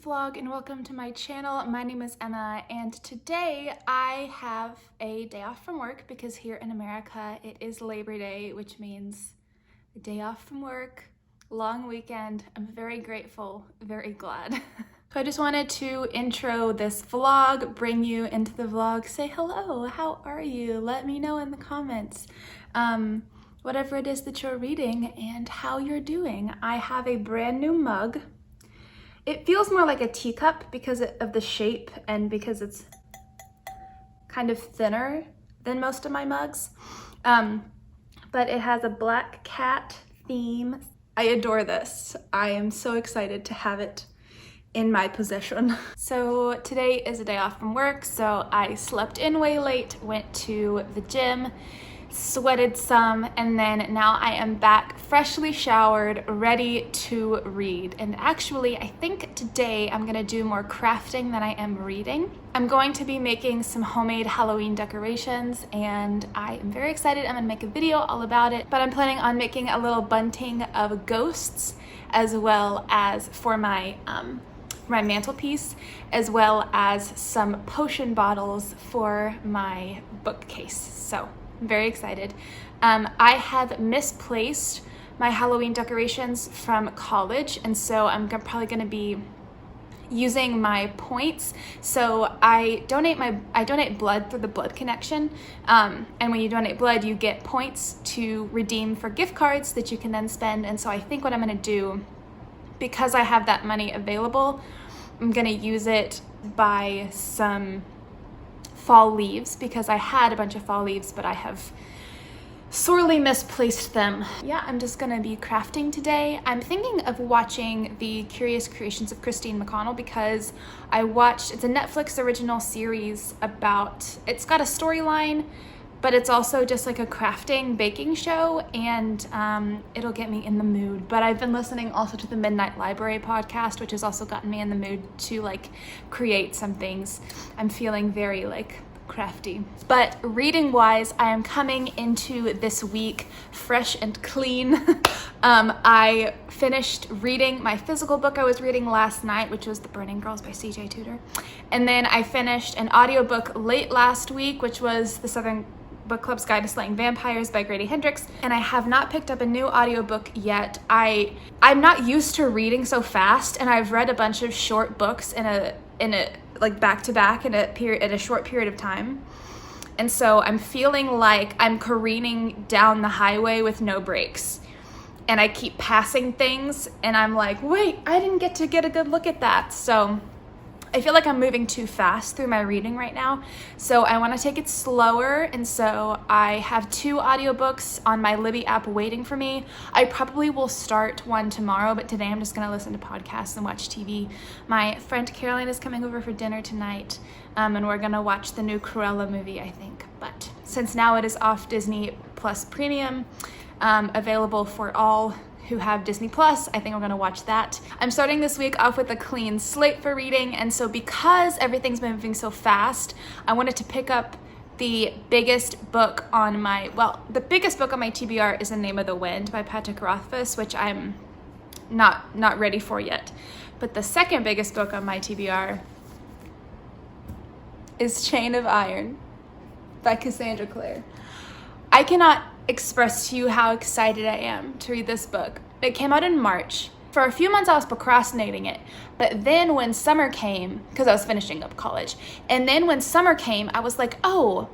vlog and welcome to my channel. My name is Emma and today I have a day off from work because here in America it is Labor Day, which means a day off from work, long weekend. I'm very grateful, very glad. So I just wanted to intro this vlog, bring you into the vlog, say hello, how are you? Let me know in the comments. Whatever it is that you're reading and how you're doing. I have a brand new mug. It feels more like a teacup because of the shape and because it's kind of thinner than most of my mugs. But it has a black cat theme. I adore this. I am so excited to have it in my possession. So today is a day off from work, so I slept in way late, went to the gym, sweated some, and then now I am back freshly showered, ready to read. And actually, I think today I'm gonna do more crafting than I am reading. I'm going to be making some homemade Halloween decorations and I am very excited. I'm gonna make a video all about it, but I'm planning on making a little bunting of ghosts as well as for my mantelpiece, as well as some potion bottles for my bookcase. So I'm very excited. I have misplaced my Halloween decorations from college, and so I'm probably going to be using my points. So I donate blood through the Blood Connection, and when you donate blood, you get points to redeem for gift cards that you can then spend. And so I think what I'm going to do, because I have that money available, I'm going to use it buy some fall leaves because I had a bunch of fall leaves, but I have sorely misplaced them. Yeah, I'm just gonna be crafting today. I'm thinking of watching the Curious Creations of Christine McConnell because it's a Netflix original series it's got a storyline, but it's also just like a crafting baking show, and it'll get me in the mood. But I've been listening also to the Midnight Library podcast, which has also gotten me in the mood to like create some things. I'm feeling very like crafty. But reading wise, I am coming into this week fresh and clean. I finished reading my physical book I was reading last night, which was The Burning Girls by C.J. Tudor. And then I finished an audiobook late last week, which was The Southern Book Club's Guide to Slaying Vampires by Grady Hendrix, and I have not picked up a new audiobook yet. I'm not used to reading so fast, and I've read a bunch of short books in a like back to back in a short period of time. And so I'm feeling like I'm careening down the highway with no brakes. And I keep passing things and I'm like, wait, I didn't get to get a good look at that. So I feel like I'm moving too fast through my reading right now, so I want to take it slower, and so I have 2 audiobooks on my Libby app waiting for me. I probably will start one tomorrow, but today I'm just going to listen to podcasts and watch TV. My friend Caroline is coming over for dinner tonight, and we're going to watch the new Cruella movie, I think. But since now it is off Disney Plus Premium, available for all who have Disney Plus, I think we're gonna watch that. I'm starting this week off with a clean slate for reading, and so because everything's been moving so fast, I wanted to pick up the biggest book on my TBR is The Name of the Wind by Patrick Rothfuss, which I'm not ready for yet. But the second biggest book on my TBR is Chain of Iron by Cassandra Clare. I cannot express to you how excited I am to read this book. It came out in March. For a few months I was procrastinating it, but then when summer came, because I was finishing up college, and then when summer came, I was like, I'll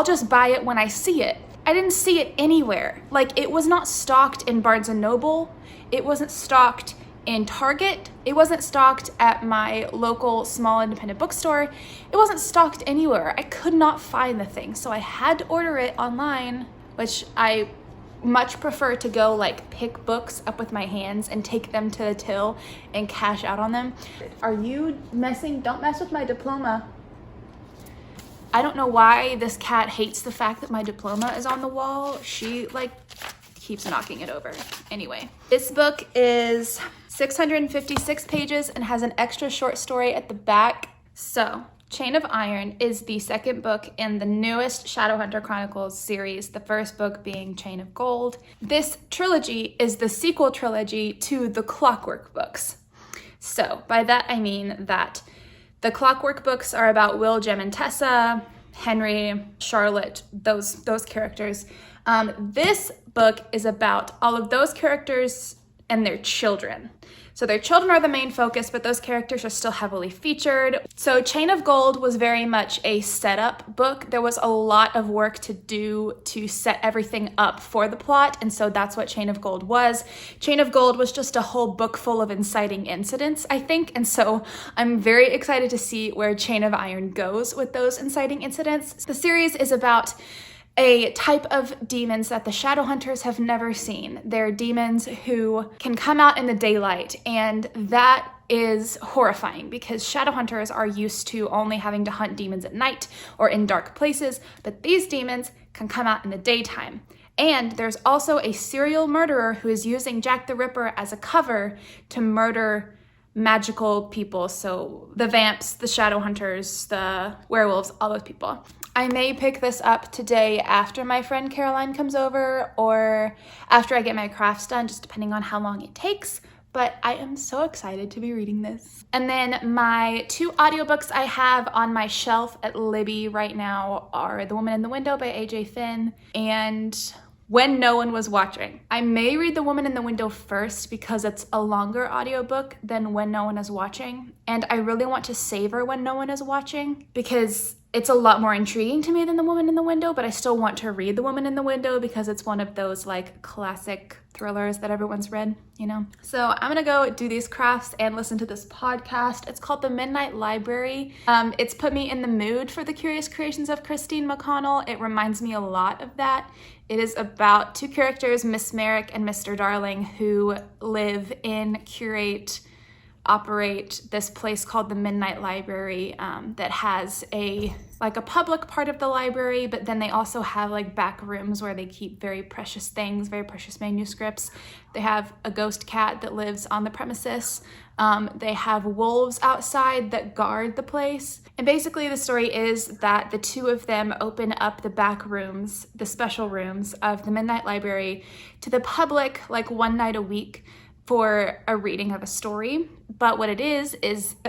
just buy it when I see it. I didn't see it anywhere. Like, it was not stocked in Barnes & Noble. It wasn't stocked in Target. It wasn't stocked at my local small independent bookstore. It wasn't stocked anywhere. I could not find the thing, so I had to order it online, which I much prefer to go like pick books up with my hands and take them to the till and cash out on them. Are you messing? Don't mess with my diploma. I don't know why this cat hates the fact that my diploma is on the wall. She like keeps knocking it over. Anyway, this book is 656 pages and has an extra short story at the back. So, Chain of Iron is the second book in the newest Shadowhunter Chronicles series, the first book being Chain of Gold. This trilogy is the sequel trilogy to the Clockwork books. So by that I mean that the Clockwork books are about Will, Jem, and Tessa, Henry, Charlotte, those characters. This book is about all of those characters and their children. So their children are the main focus, but those characters are still heavily featured. So Chain of Gold was very much a setup book. There was a lot of work to do to set everything up for the plot, and so that's what Chain of Gold was. Chain of Gold was just a whole book full of inciting incidents, I think, and so I'm very excited to see where Chain of Iron goes with those inciting incidents. The series is about a type of demons that the Shadowhunters have never seen. They're demons who can come out in the daylight, and that is horrifying because Shadowhunters are used to only having to hunt demons at night or in dark places, but these demons can come out in the daytime. And there's also a serial murderer who is using Jack the Ripper as a cover to murder magical people, so the vamps, the Shadowhunters, the werewolves, all those people. I may pick this up today after my friend Caroline comes over or after I get my crafts done, just depending on how long it takes, but I am so excited to be reading this. And then my 2 audiobooks I have on my shelf at Libby right now are The Woman in the Window by AJ Finn and When No One Was Watching. I may read The Woman in the Window first because it's a longer audiobook than When No One Is Watching, and I really want to savor When No One Is Watching because it's a lot more intriguing to me than The Woman in the Window, but I still want to read The Woman in the Window because it's one of those like classic thrillers that everyone's read, you know? So I'm gonna go do these crafts and listen to this podcast. It's called The Midnight Library. It's put me in the mood for The Curious Creations of Christine McConnell. It reminds me a lot of that. It is about 2 characters, Miss Merrick and Mr. Darling, who live in, operate this place called the Midnight Library that has a public part of the library, but then they also have like back rooms where they keep very precious things, very precious manuscripts. They have a ghost cat that lives on the premises. They have wolves outside that guard the place. And basically the story is that the 2 of them open up the back rooms, the special rooms of the Midnight Library to the public like one night a week for a reading of a story. But what it is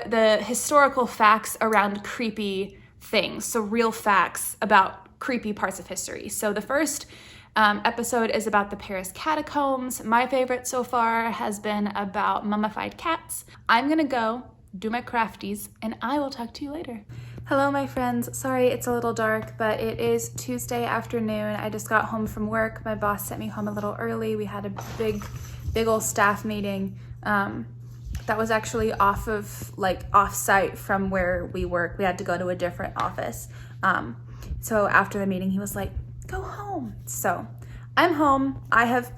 the historical facts around creepy things, so real facts about creepy parts of history. So the first episode is about the Paris catacombs. My favorite so far has been about mummified cats. I'm gonna go do my crafties and I will talk to you later. Hello my friends, sorry it's a little dark, but it is Tuesday afternoon. I just got home from work. My boss sent me home a little early. We had a big old staff meeting that was actually off-site from where we work. We had to go to a different office. So after the meeting, he was like, go home. So I'm home. I have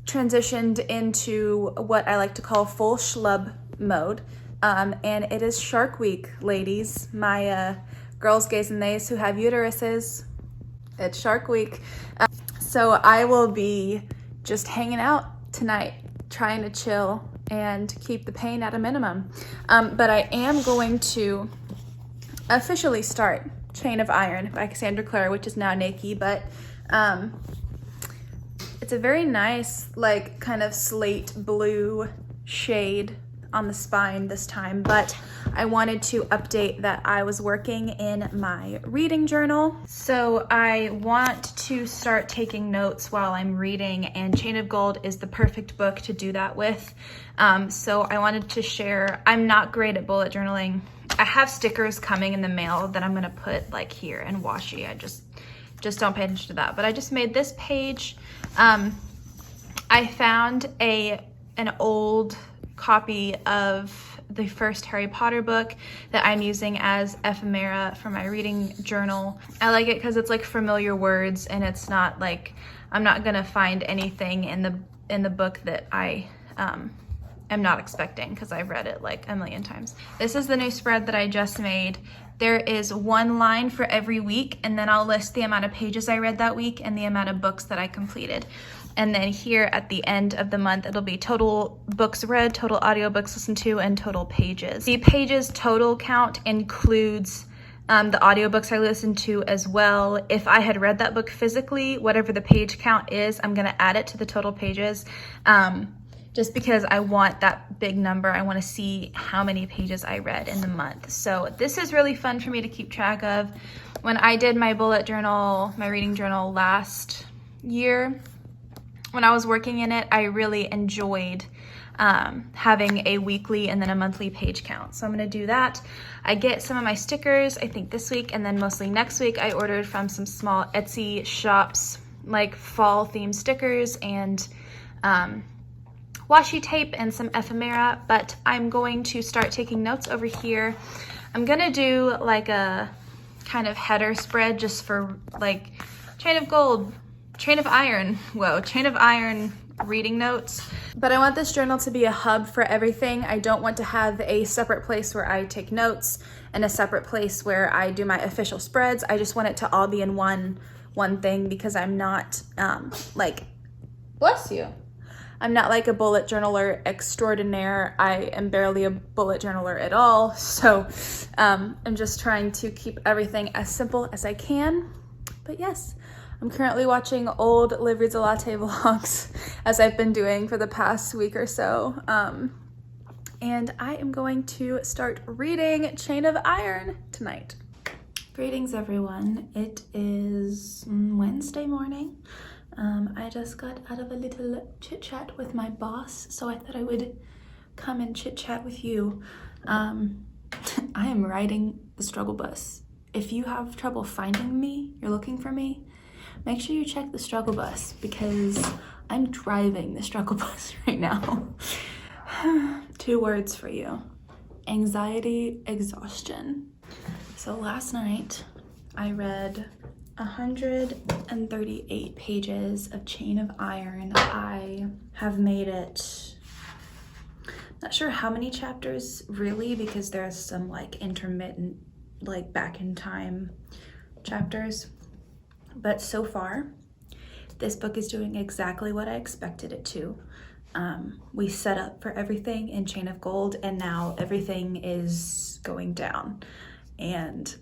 transitioned into what I like to call full schlub mode. And it is Shark Week, ladies. My girls, gays, and theys who have uteruses, it's Shark Week. So I will be just hanging out tonight, trying to chill and keep the pain at a minimum. But I am going to officially start Chain of Iron by Cassandra Clare, which is now Naked, but it's a very nice, like, kind of slate blue shade on the spine this time, but I wanted to update that I was working in my reading journal. So I want to start taking notes while I'm reading, and Chain of Gold is the perfect book to do that with. So I wanted to share, I'm not great at bullet journaling. I have stickers coming in the mail that I'm gonna put like here and washi. I just don't pay attention to that. But I just made this page. I found an old copy of the first Harry Potter book that I'm using as ephemera for my reading journal. I like it because it's like familiar words, and it's not like, I'm not gonna find anything in the book that I am not expecting because I've read it like a million times. This is the new spread that I just made. There is one line for every week, and then I'll list the amount of pages I read that week and the amount of books that I completed. And then here at the end of the month, it'll be total books read, total audiobooks listened to, and total pages. The pages total count includes the audiobooks I listened to as well. If I had read that book physically, whatever the page count is, I'm gonna add it to the total pages. just because I want that big number. I want to see how many pages I read in the month. So this is really fun for me to keep track of. When I did my bullet journal, my reading journal last year, when I was working in it, I really enjoyed having a weekly and then a monthly page count. So I'm gonna do that. I get some of my stickers, I think this week, and then mostly next week. I ordered from some small Etsy shops, like fall themed stickers and washi tape and some ephemera, but I'm going to start taking notes over here. I'm gonna do like a kind of header spread just for like chain of iron reading notes. But I want this journal to be a hub for everything. I don't want to have a separate place where I take notes and a separate place where I do my official spreads. I just want it to all be in one thing, because I'm not like, bless you, I'm not like a bullet journaler extraordinaire. I am barely a bullet journaler at all. So I'm just trying to keep everything as simple as I can. But yes, I'm currently watching old Live Reads a Latte vlogs, as I've been doing for the past week or so. And I am going to start reading Chain of Iron tonight. Greetings, everyone. It is Wednesday morning. I just got out of a little chit chat with my boss, so I thought I would come and chit chat with you. I am riding the struggle bus. If you have trouble finding me, you're looking for me, make sure you check the struggle bus, because I'm driving the struggle bus right now. 2 words for you: anxiety, exhaustion. So last night I read 138 pages of Chain of Iron. I have made it, not sure how many chapters really, because there's some like intermittent, like back in time chapters. But so far, this book is doing exactly what I expected it to. We set up for everything in Chain of Gold, and now everything is going down. And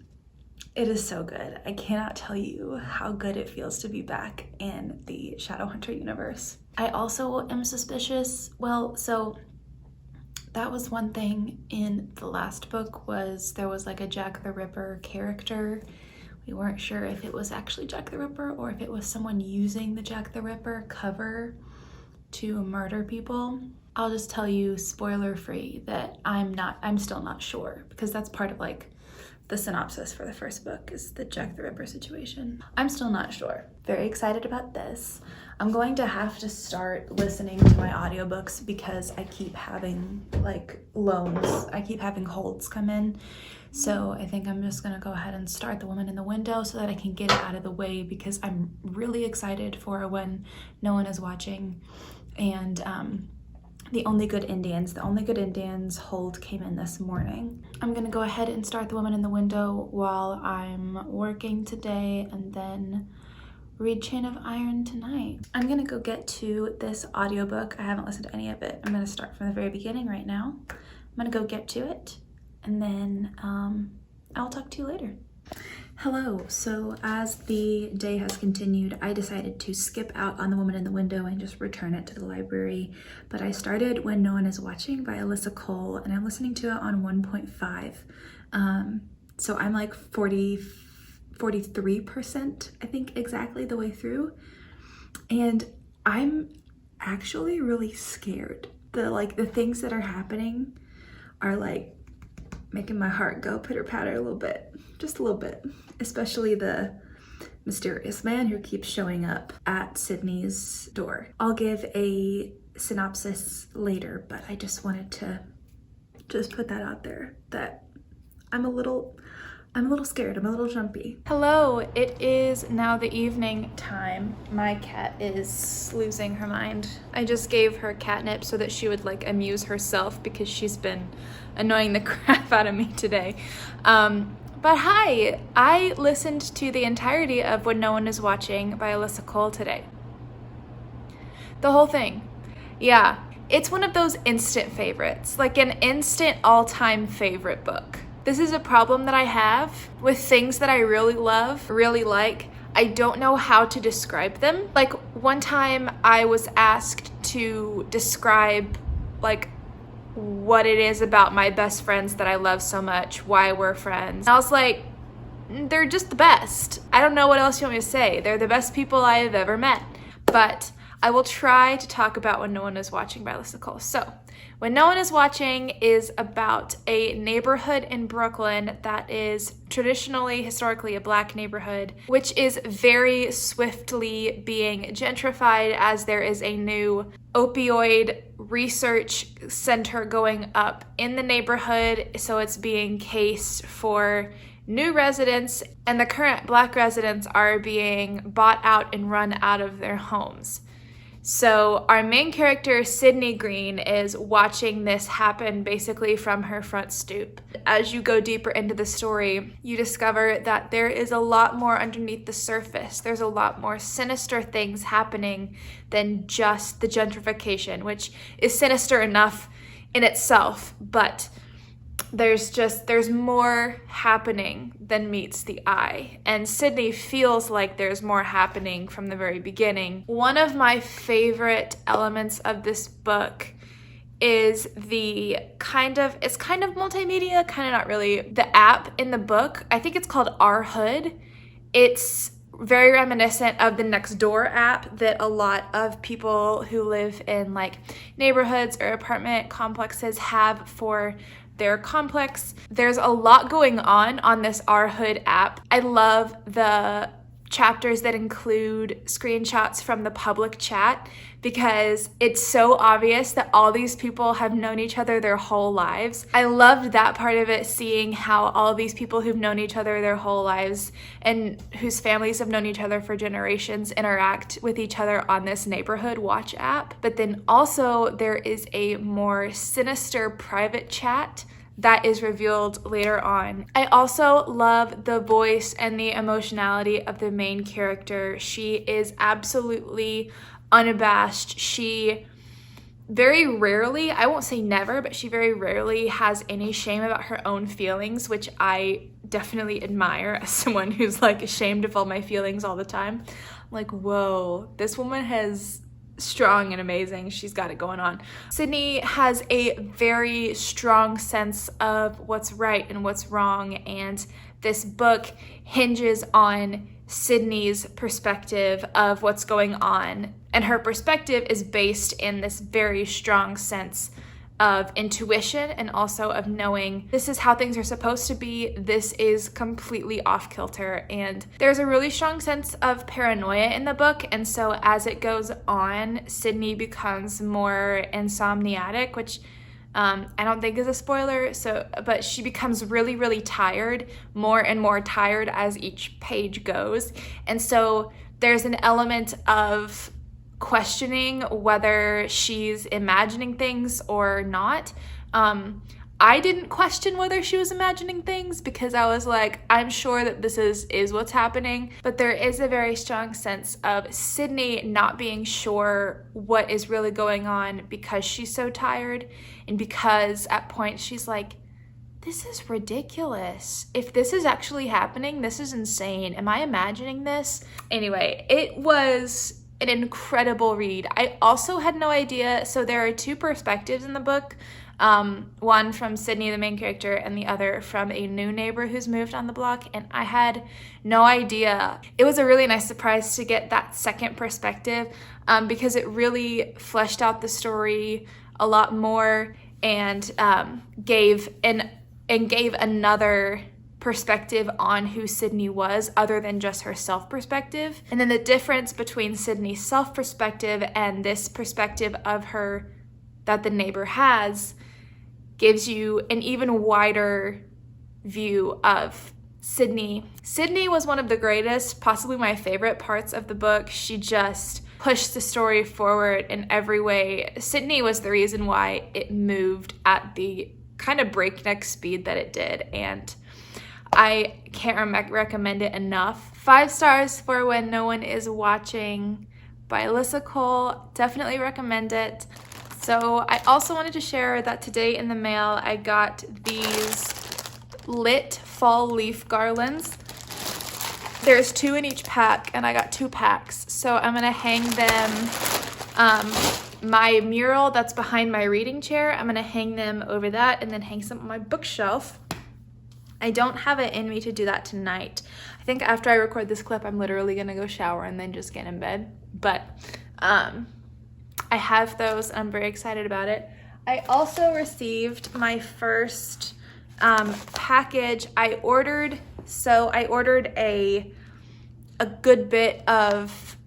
it is so good. I cannot tell you how good it feels to be back in the Shadowhunter universe. I also am suspicious. Well, so that was one thing in the last book, was there was like a Jack the Ripper character. We weren't sure if it was actually Jack the Ripper or if it was someone using the Jack the Ripper cover to murder people. I'll just tell you, spoiler free, that I'm still not sure, because that's part of like the synopsis for the first book, is the Jack the Ripper situation. I'm still not sure. Very excited about this. I'm going to have to start listening to my audiobooks, because I keep having like loans. I keep having holds come in. So I think I'm just gonna go ahead and start The Woman in the Window so that I can get it out of the way, because I'm really excited for When No One Is Watching. And The Only Good Indians. The Only Good Indians hold came in this morning. I'm gonna go ahead and start The Woman in the Window while I'm working today, and then read Chain of Iron tonight. I'm gonna go get to this audiobook. I haven't listened to any of it. I'm gonna start from the very beginning right now. I'm gonna go get to it, and then I'll talk to you later. Hello. So as the day has continued, I decided to skip out on The Woman in the Window and just return it to the library. But I started When No One Is Watching by Alyssa Cole, and I'm listening to it on 1.5. So I'm like 43%, I think, exactly the way through. And I'm actually really scared. The things that are happening are like making my heart go pitter patter a little bit, just a little bit. Especially the mysterious man who keeps showing up at Sydney's door. I'll give a synopsis later, but I just wanted to just put that out there, that I'm a little scared, I'm a little jumpy. Hello, it is now the evening time. My cat is losing her mind. I just gave her catnip so that she would like amuse herself, because she's been annoying the crap out of me today. But hi, I listened to the entirety of When No One Is Watching by Alyssa Cole today. The whole thing. Yeah, it's one of those instant favorites, like an instant all-time favorite book. This is a problem that I have with things that I really love, really like. I don't know how to describe them. Like one time I was asked to describe like what it is about my best friends that I love so much, why we're friends. And I was like, they're just the best. I don't know what else you want me to say. They're the best people I have ever met. But I will try to talk about When No One Is Watching by Alyssa Cole. So, When No One Is Watching is about a neighborhood in Brooklyn that is traditionally, historically, a Black neighborhood, which is very swiftly being gentrified as there is a new opioid research center going up in the neighborhood. So it's being cased for new residents, and the current Black residents are being bought out and run out of their homes. So our main character, Sydney Green, is watching this happen basically from her front stoop. As you go deeper into the story, you discover that there is a lot more underneath the surface. There's a lot more sinister things happening than just the gentrification, which is sinister enough in itself, but there's more happening than meets the eye. And Sydney feels like there's more happening from the very beginning. One of my favorite elements of this book is it's kind of multimedia, kind of not really. The app in the book, I think it's called Our Hood. It's very reminiscent of the Nextdoor app that a lot of people who live in like neighborhoods or apartment complexes have for their complex. There's a lot going on this Our Hood app. I love the chapters that include screenshots from the public chat because it's so obvious that all these people have known each other their whole lives. I loved that part of it, seeing how all of these people who've known each other their whole lives and whose families have known each other for generations interact with each other on this neighborhood watch app. But then also there is a more sinister private chat that is revealed later on. I also love the voice and the emotionality of the main character. She is absolutely unabashed. She very rarely, I won't say never, but she very rarely has any shame about her own feelings, which I definitely admire as someone who's like ashamed of all my feelings all the time. I'm like, whoa, this woman has strong and amazing. She's got it going on. Sydney has a very strong sense of what's right and what's wrong, and this book hinges on Sydney's perspective of what's going on, and her perspective is based in this very strong sense of intuition and also of knowing this is how things are supposed to be, this is completely off kilter. And there's a really strong sense of paranoia in the book, and so as it goes on, Sydney becomes more insomniatic, which I don't think is a spoiler, but she becomes really, really tired, more and more tired as each page goes. And so there's an element of questioning whether she's imagining things or not. I didn't question whether she was imagining things because I was like, I'm sure that this is what's happening. But there is a very strong sense of Sydney not being sure what is really going on because she's so tired, and because at points she's like, this is ridiculous. If this is actually happening, this is insane. Am I imagining this? Anyway, it was an incredible read. I also had no idea, so there are two perspectives in the book, one from Sydney, the main character, and the other from a new neighbor who's moved on the block, and I had no idea. It was a really nice surprise to get that second perspective because it really fleshed out the story a lot more and gave another perspective on who Sydney was other than just her self-perspective. And then the difference between Sydney's self-perspective and this perspective of her that the neighbor has gives you an even wider view of Sydney. Sydney was one of the greatest, possibly my favorite parts of the book. She just pushed the story forward in every way. Sydney was the reason why it moved at the kind of breakneck speed that it did, and I can't recommend it enough. 5 stars for When No One Is Watching by Alyssa Cole. Definitely recommend it. So I also wanted to share that today in the mail I got these lit fall leaf garlands. There's 2 in each pack, and I got 2 packs. So I'm gonna hang them my mural that's behind my reading chair, I'm gonna hang them over that and then hang some on my bookshelf. I don't have it in me to do that tonight. I think after I record this clip, I'm literally gonna go shower and then just get in bed. But I have those and I'm very excited about it. I also received my first package. I ordered a good bit of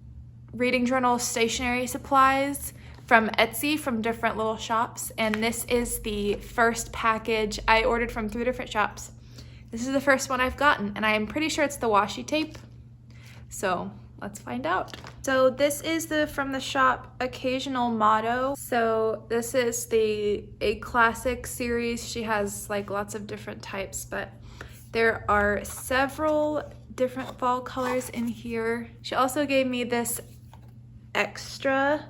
reading journal stationery supplies from Etsy, from different little shops, and this is the first package. I ordered from 3 different shops. This is the first one I've gotten, and I am pretty sure it's the washi tape. So let's find out. So this is from the shop Occasional Motto. So this is a classic series. She has like lots of different types, but there are several different fall colors in here. She also gave me this extra.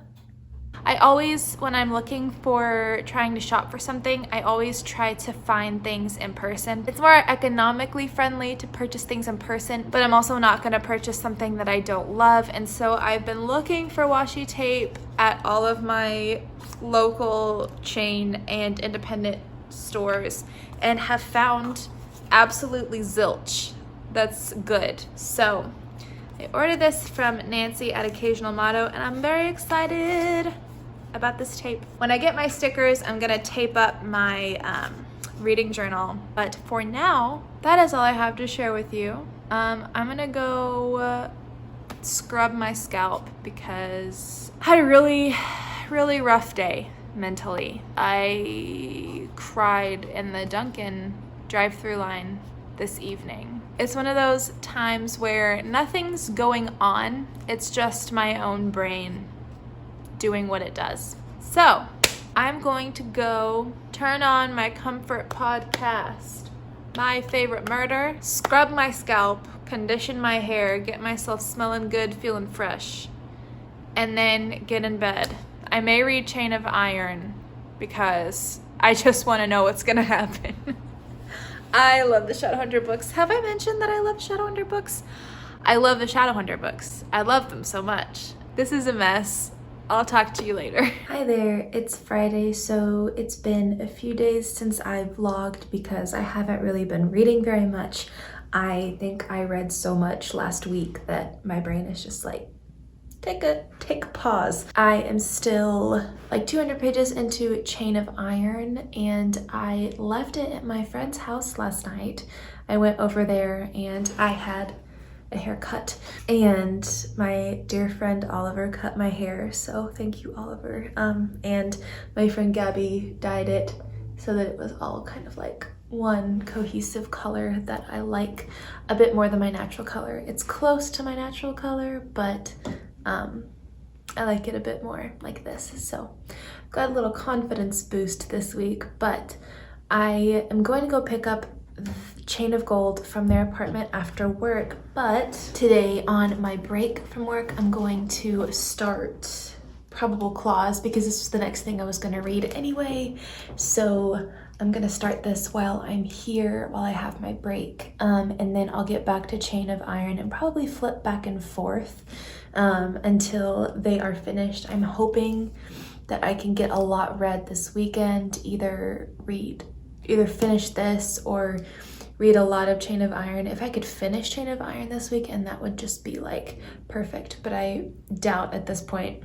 I always, when I'm looking for trying to shop for something, I always try to find things in person. It's more economically friendly to purchase things in person, but I'm also not going to purchase something that I don't love. And so I've been looking for washi tape at all of my local chain and independent stores and have found absolutely zilch that's good. So I ordered this from Nancy at Occasional Motto, and I'm very excited about this tape. When I get my stickers, I'm gonna tape up my reading journal. But for now, that is all I have to share with you. I'm gonna go scrub my scalp because I had a really, really rough day mentally. I cried in the Dunkin' drive-through line this evening. It's one of those times where nothing's going on. It's just my own brain doing what it does. So I'm going to go turn on my comfort podcast, My Favorite Murder, scrub my scalp, condition my hair, get myself smelling good, feeling fresh, and then get in bed. I may read Chain of Iron because I just want to know what's gonna happen. I love the Shadowhunter books. Have I mentioned that I love Shadowhunter books? I love the Shadowhunter books. I love them so much. This is a mess. I'll talk to you later. Hi there, it's Friday, so it's been a few days since I vlogged because I haven't really been reading very much. I think I read so much last week that my brain is just like, take a pause. I am still like 200 pages into Chain of Iron, and I left it at my friend's house last night. I went over there and I had a haircut, and my dear friend Oliver cut my hair, so thank you, Oliver. And my friend Gabby dyed it so that it was all kind of like one cohesive color that I like a bit more than my natural color. It's close to my natural color, but I like it a bit more like this. So got a little confidence boost this week, but I am going to go pick up Chain of Gold from their apartment after work. But today on my break from work, I'm going to start Probable Clause because this was the next thing I was going to read anyway. So I'm going to start this while I'm here, while I have my break. And then I'll get back to Chain of Iron and probably flip back and forth until they are finished. I'm hoping that I can get a lot read this weekend, either finish this or read a lot of Chain of Iron. If I could finish Chain of Iron this weekend, that would just be like perfect, but I doubt at this point,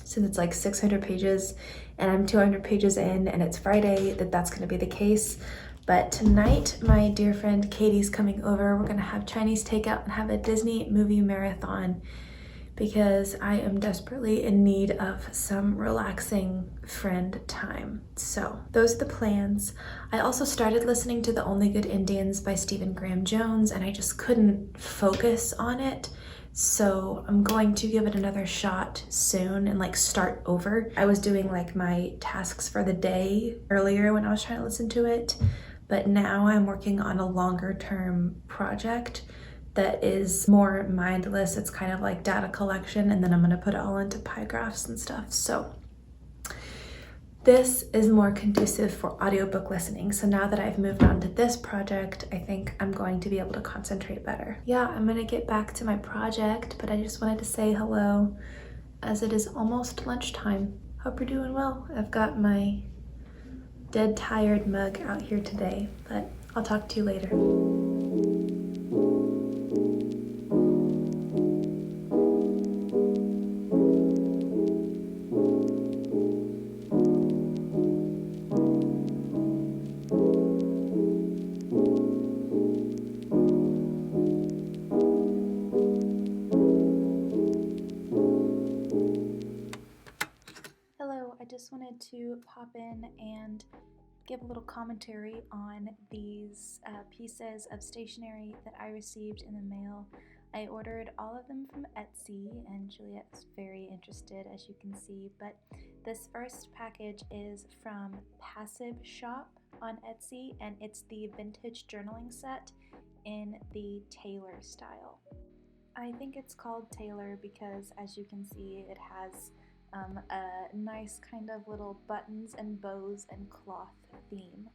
since it's like 600 pages and I'm 200 pages in and it's Friday, that that's gonna be the case. But tonight, my dear friend Katie's coming over. We're gonna have Chinese takeout and have a Disney movie marathon because I am desperately in need of some relaxing friend time. So those are the plans. I also started listening to The Only Good Indians by Stephen Graham Jones, and I just couldn't focus on it. So I'm going to give it another shot soon and like start over. I was doing like my tasks for the day earlier when I was trying to listen to it, but now I'm working on a longer term project that is more mindless. It's kind of like data collection, and then I'm gonna put it all into pie graphs and stuff. So this is more conducive for audiobook listening. So now that I've moved on to this project, I think I'm going to be able to concentrate better. Yeah, I'm gonna get back to my project, but I just wanted to say hello as it is almost lunchtime. Hope you're doing well. I've got my dead tired mug out here today, but I'll talk to you later. Hello, I just wanted to pop in and give a little commentary on these pieces of stationery that I received in the mail. I ordered all of them from Etsy, and Juliet's very interested, as you can see, but this first package is from Passive Shop on Etsy, and it's the vintage journaling set in the Taylor style. I think it's called Taylor because, as you can see, it has a nice kind of little buttons and bows and cloth theme.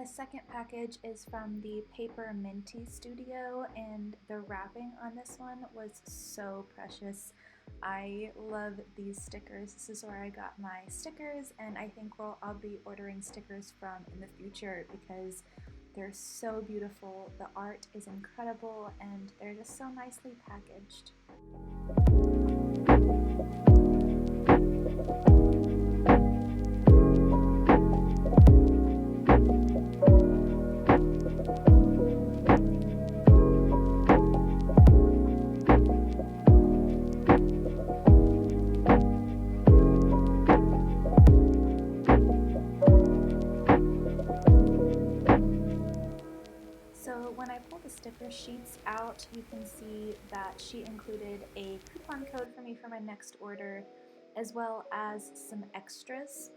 Second package is from the Paper Minty Studio, and the wrapping on this one was so precious. I love these stickers. This is where I got my stickers, and I think I'll be ordering stickers from in the future because they're so beautiful. The art is incredible, and they're just so nicely packaged. When I pull the sticker sheets out, you can see that she included a coupon code for me for my next order, as well as some extras.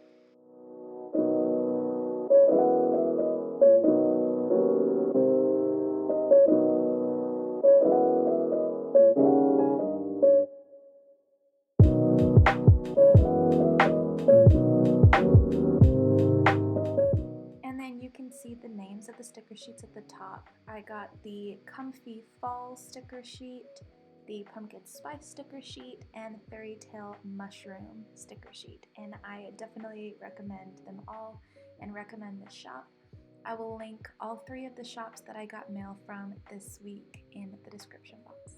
See the names of the sticker sheets at the top. I got the Comfy Fall sticker sheet, the Pumpkin Spice sticker sheet, and Fairy Tale Mushroom sticker sheet, and I definitely recommend them all and recommend this shop. I will link all three of the shops that I got mail from this week in the description box.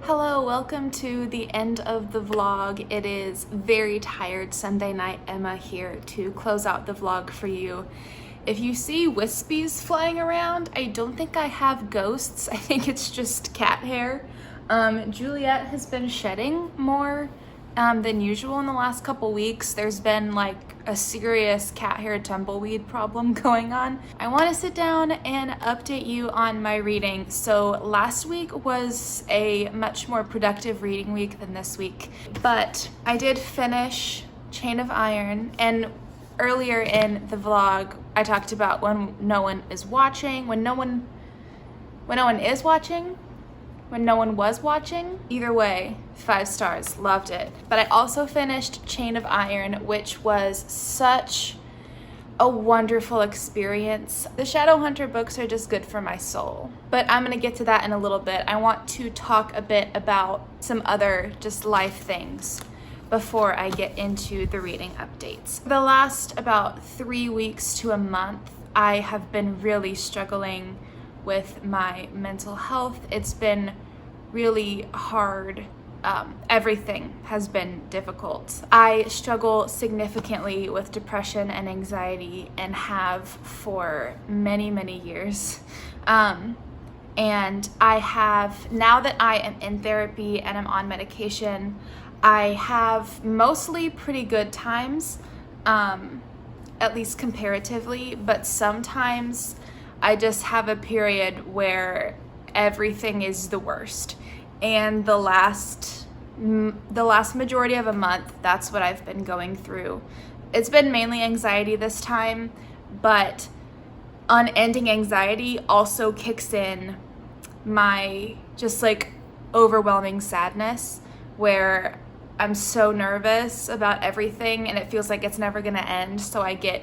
Hello, welcome to the end of the vlog. It is very tired Sunday night. Emma here to close out the vlog for you. If you see wispies flying around, I don't think I have ghosts. I think it's just cat hair. Juliet has been shedding more than usual in the last couple weeks. There's been like a serious cat hair tumbleweed problem going on. I want to sit down and update you on my reading. So last week was a much more productive reading week than this week, but I did finish Chain of Iron, and earlier in the vlog I talked about when no one is watching, when no one is watching, when no one was watching. Either way, 5 stars, loved it. But I also finished Chain of Iron, which was such a wonderful experience. The Shadowhunter books are just good for my soul, but I'm gonna get to that in a little bit. I want to talk a bit about some other just life things. before I get into the reading updates. The last about 3 weeks to a month, I have been really struggling with my mental health. It's been really hard. Everything has been difficult. I struggle significantly with depression and anxiety and have for many, many years. And I have, now that I am in therapy and I'm on medication, I have mostly pretty good times, at least comparatively, but sometimes I just have a period where everything is the worst. And the last majority of a month, that's what I've been going through. It's been mainly anxiety this time, but unending anxiety also kicks in my just like overwhelming sadness, where I'm so nervous about everything and it feels like it's never gonna end, so I get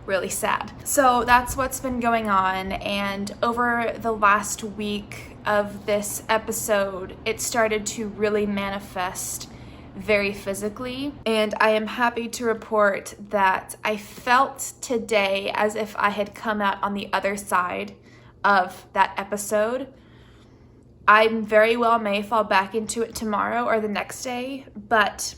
really sad. So that's what's been going on, and over the last week of this episode, it started to really manifest very physically, and I am happy to report that I felt today as if I had come out on the other side of that episode. I very well may fall back into it tomorrow or the next day, but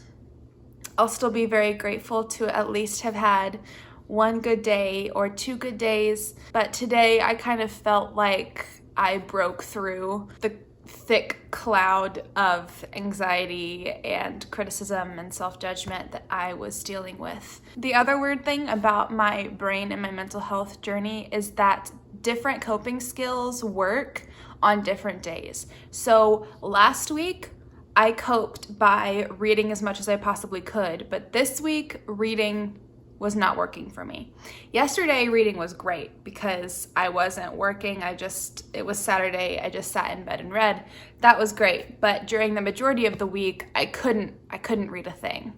I'll still be very grateful to at least have had one good day or 2 good days. But today I kind of felt like I broke through the thick cloud of anxiety and criticism and self-judgment that I was dealing with. The other weird thing about my brain and my mental health journey is that different coping skills work on different days. So last week, I coped by reading as much as I possibly could, but this week, reading was not working for me. Yesterday, reading was great because I wasn't working. It was Saturday, I just sat in bed and read. That was great, but during the majority of the week, I couldn't read a thing.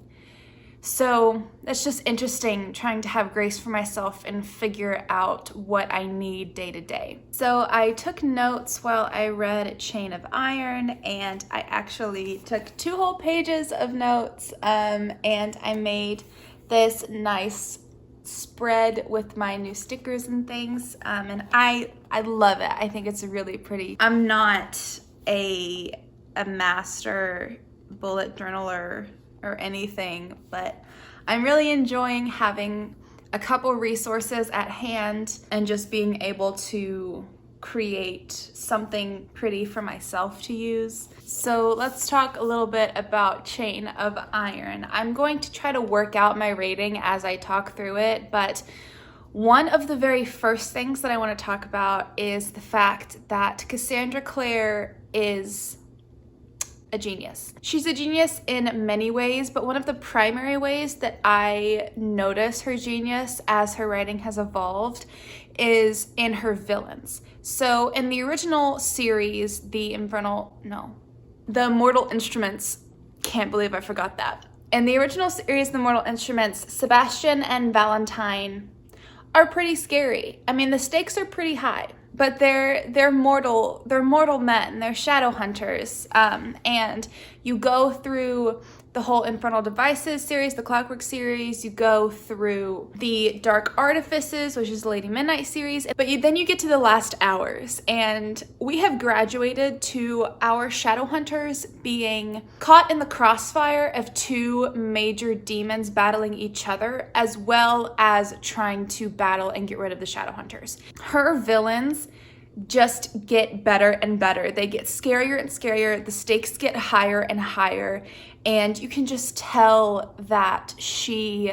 So it's just interesting trying to have grace for myself and figure out what I need day to day. So I took notes while I read Chain of Iron, and I actually took 2 whole pages of notes, and I made this nice spread with my new stickers and things, and I love it. I think it's really pretty. I'm not a master bullet journaler or anything, but I'm really enjoying having a couple resources at hand and just being able to create something pretty for myself to use. So let's talk a little bit about Chain of Iron. I'm going to try to work out my rating as I talk through it, but one of the very first things that I want to talk about is the fact that Cassandra Clare is a genius. She's a genius in many ways, but one of the primary ways that I notice her genius as her writing has evolved is in her villains. So in the original series, the Mortal Instruments, can't believe I forgot that. In the original series, the Mortal Instruments, Sebastian and Valentine are pretty scary. I mean, the stakes are pretty high, but they're mortal men. They're shadow hunters, and you go through the whole Infernal Devices series, the Clockwork series. You go through the Dark Artifices, which is the Lady Midnight series, but then you get to the last hours, and we have graduated to our shadow hunters being caught in the crossfire of 2 major demons battling each other, as well as trying to battle and get rid of the shadow hunters. Her villains just get better and better. They get scarier and scarier. The stakes get higher and higher. And you can just tell that she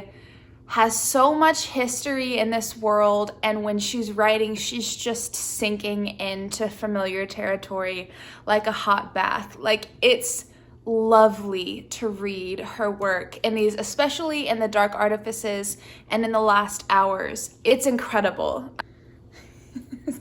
has so much history in this world. And when she's writing, she's just sinking into familiar territory like a hot bath. Like, it's lovely to read her work in these, especially in the Dark Artifices and in the last hours. It's incredible.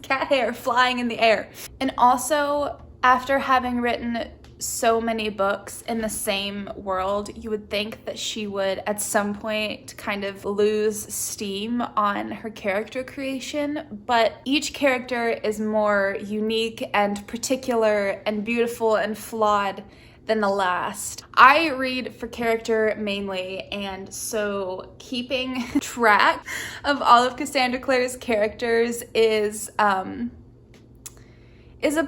Cat hair flying in the air. And also, after having written so many books in the same world, you would think that she would at some point kind of lose steam on her character creation, but each character is more unique and particular and beautiful and flawed than the last. I read for character mainly, and so keeping track of all of Cassandra Clare's characters is a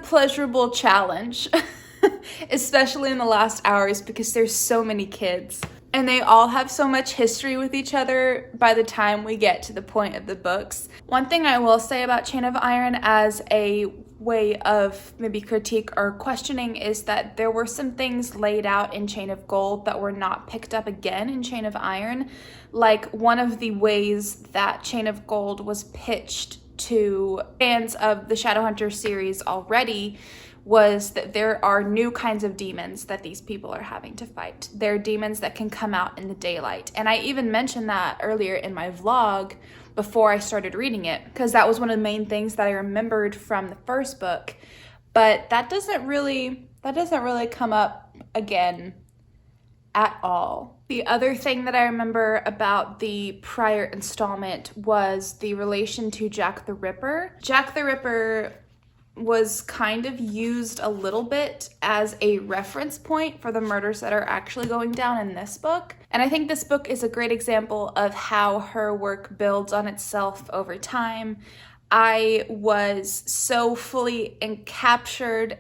pleasurable challenge, especially in the last hours because there's so many kids. And they all have so much history with each other by the time we get to the point of the books. One thing I will say about Chain of Iron as a way of maybe critique or questioning is that there were some things laid out in Chain of Gold that were not picked up again in Chain of Iron. Like one of the ways that Chain of Gold was pitched to fans of the Shadowhunter series already was that there are new kinds of demons that these people are having to fight. They're demons that can come out in the daylight. And I even mentioned that earlier in my vlog before I started reading it, because that was one of the main things that I remembered from the first book. But that doesn't really come up again at all. The other thing that I remember about the prior installment was the relation to Jack the Ripper. Jack the Ripper was kind of used a little bit as a reference point for the murders that are actually going down in this book. And I think this book is a great example of how her work builds on itself over time. I was so fully enraptured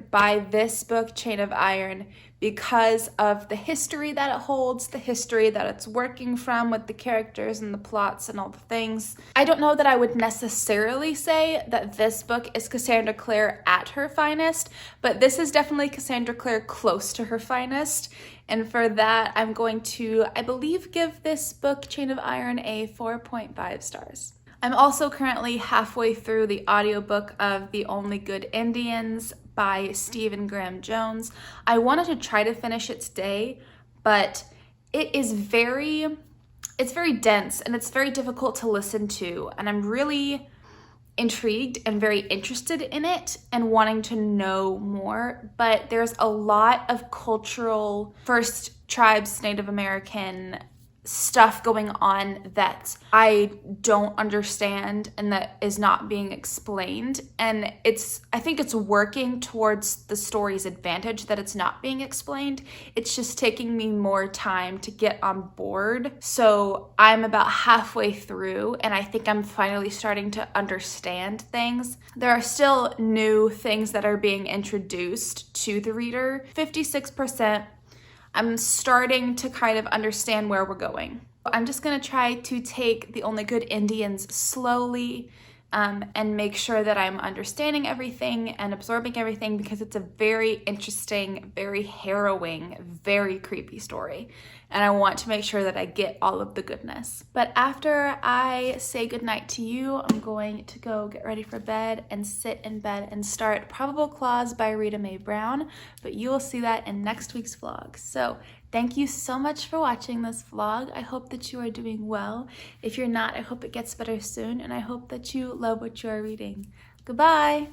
by this book, Chain of Iron, because of the history that it holds, the history that it's working from with the characters and the plots and all the things. I don't know that I would necessarily say that this book is Cassandra Clare at her finest, but this is definitely Cassandra Clare close to her finest. And for that, I'm going to, I believe, give this book, Chain of Iron, a 4.5 stars. I'm also currently halfway through the audiobook of The Only Good Indians by Stephen Graham Jones. I wanted to try to finish it today, but it's very dense and it's very difficult to listen to. And I'm really intrigued and very interested in it and wanting to know more. But there's a lot of cultural First Tribes Native American stuff going on that I don't understand and that is not being explained. And I think it's working towards the story's advantage that it's not being explained. It's just taking me more time to get on board. So I'm about halfway through and I think I'm finally starting to understand things. There are still new things that are being introduced to the reader. 56%. I'm starting to kind of understand where we're going. I'm just gonna try to take The Only Good Indians slowly and make sure that I'm understanding everything and absorbing everything because it's a very interesting, very harrowing, very creepy story. And I want to make sure that I get all of the goodness. But after I say goodnight to you, I'm going to go get ready for bed and sit in bed and start Probable Clause by Rita Mae Brown, but you will see that in next week's vlog. So thank you so much for watching this vlog. I hope that you are doing well. If you're not, I hope it gets better soon, and I hope that you love what you are reading. Goodbye!